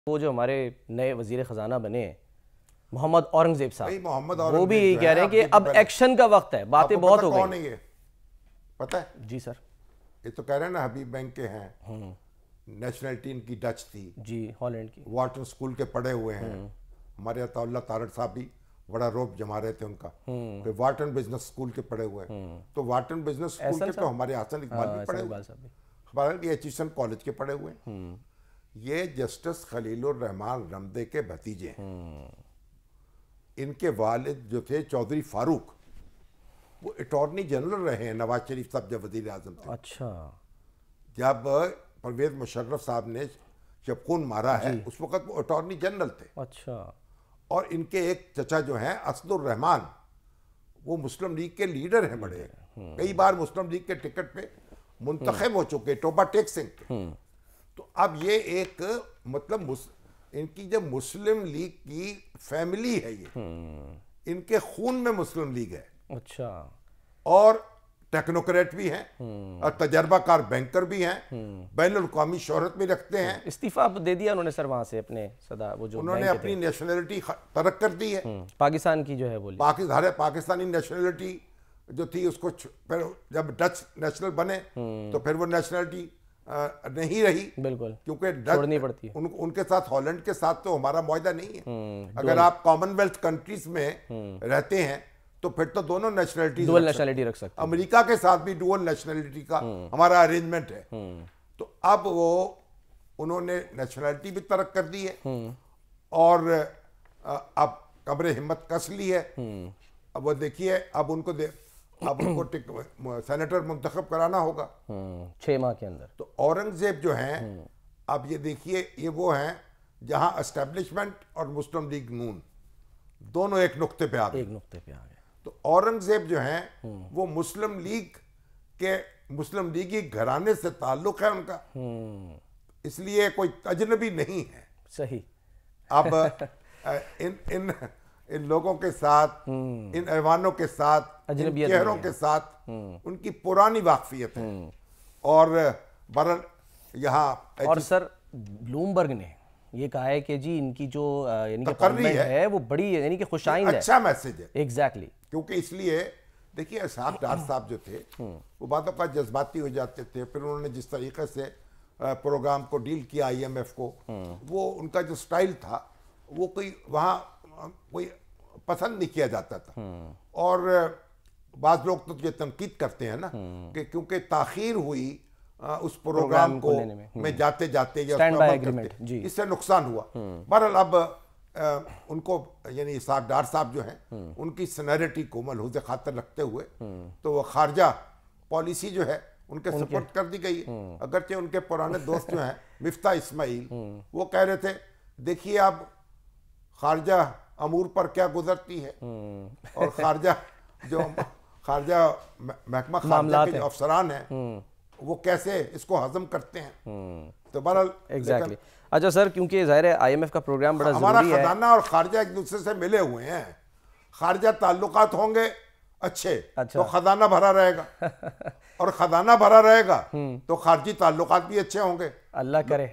वो जो हमारे नए वजीर ख़जाना बने मोहम्मद औरंगजेब साहब, वो भी औरंगजेब कह रहे हैं कि अब एक्शन का वक्त है, बातें बहुत हो कौन गई। है ये पता है? जी सर। ये तो कह रहे हैं ना, हबीब बैंक के हैं, नेशनलिटी इनकी डच थी जी, हॉलैंड की। वार्टन स्कूल के पढ़े हुए हैं। हमारे अताउल्ला तारड़ साहब भी बड़ा रोब जमा रहे थे उनका, फिर वार्टन बिजनेस स्कूल के पढ़े हुए हैं। तो वार्टन बिजनेस स्कूल के तो हमारे हसन इकबाल भी पढ़े हुए हैं, हमारे एचईसन कॉलेज के पढ़े हुए हैं। ये जस्टिस खलीलुर रहमान रमदे के भतीजे हैं। इनके वालिद जो थे चौधरी फारूक, वो अटॉर्नी जनरल रहे हैं नवाज शरीफ साहब जब वजीर आजम थे। अच्छा। जब परवेज मुशर्रफ साहब ने जब खून मारा है उस वक्त वो अटॉर्नी जनरल थे। अच्छा। और इनके एक चचा जो हैं असदुर रहमान, वो मुस्लिम लीग के लीडर हैं बड़े, कई बार मुस्लिम लीग के टिकट पे मुंतखब हो चुके, टोबा टेक सिंह के। तो अब ये एक मतलब इनकी जब मुस्लिम लीग की फैमिली है, ये इनके खून में मुस्लिम लीग है। अच्छा। और टेक्नोक्रेट भी हैं और तजर्बाकार बैंकर भी हैं, बैनुल अक़वामी शोहरत भी रखते हैं। इस्तीफा दे दिया उन्होंने सर वहां से अपने सदा, वो जो उन्होंने अपनी नेशनलिटी तरक कर दी है, पाकिस्तान की जो है बोली, पाकिस्तानी नेशनलिटी जो थी उसको फिर जब डच नेशनल बने तो फिर वो नेशनलिटी नहीं रही, बिल्कुल, क्योंकि छोड़नी पड़ती है। उनके साथ हॉलैंड के साथ तो हमारा मुआहदा नहीं है। अगर आप कॉमनवेल्थ कंट्रीज में रहते हैं तो फिर तो दोनों नेशनलिटी रख सकते हैं। अमेरिका के साथ भी डुअल नेशनलिटी का हमारा अरेंजमेंट है। तो अब वो उन्होंने नेशनलिटी भी तरक कर दी है और अब कब्र हिम्मत कस ली है। अब वो देखिए, अब उनको सेनेटर मुंतखब कराना होगा 6 माह के अंदर। तो औरंगजेब जो हैं, अब ये देखिए, ये वो हैं जहां एस्टेब्लिशमेंट और मुस्लिम लीग नून दोनों एक नुक्ते पे आ गए। तो औरंगजेब जो हैं वो मुस्लिम लीगी घराने से ताल्लुक है उनका, इसलिए कोई अजनबी नहीं है। सही। अब इन लोगों के साथ, इन ऐवानों के साथ, इन चेहरों के साथ उनकी पुरानी वाकफियत है। और बरल यहाँ और सर ब्लूमबर्ग ने ये कहा है कि जी इनकी जो यानी कि अपॉइंटमेंट है वो बड़ी यानी कि खुशाइंद है, अच्छा मैसेज है। एग्जैक्टली। क्योंकि इसलिए देखिए, इसहाक डार साहब जो थे वो बातों का जज्बाती हो जाते थे। फिर उन्होंने जिस तरीके से प्रोग्राम को डील किया, IMF को, वो उनका जो स्टाइल था वो कोई वहाँ कोई पसंद नहीं किया जाता था। और बाज़ लोग तो ये तनकीद करते हैं ना कि क्योंकि ताख़ीर हुई उस प्रोग्राम को में जाते जाते या इससे नुकसान हुआ। बहरहाल अब उनको यानी इसहाक डार साहब जो हैं उनकी सनैरिटी को मलहूज़ खातर रखते हुए तो वो खारजा पॉलिसी जो है उनके सपोर्ट कर दी गई है। अगरचे उनके पुराने दोस्त जो हैं मिफ्ता इस्माइल, वो कह रहे थे देखिए आप खारजा अमूर पर क्या गुजरती है, और खारजा महकमा खारजा के अफसरान हैं वो कैसे इसको हजम करते हैं। तो बहरहाल एग्जैक्टली। अच्छा सर, क्योंकि ज़ाहिर है IMF का प्रोग्राम बड़ा हमारा ज़रूरी है, खजाना और खारजा एक दूसरे से मिले हुए हैं। खारजा ताल्लुकात होंगे अच्छे तो खजाना भरा रहेगा, और खजाना भरा रहेगा तो खारजी ताल्लुकात भी अच्छे होंगे। अल्लाह करे।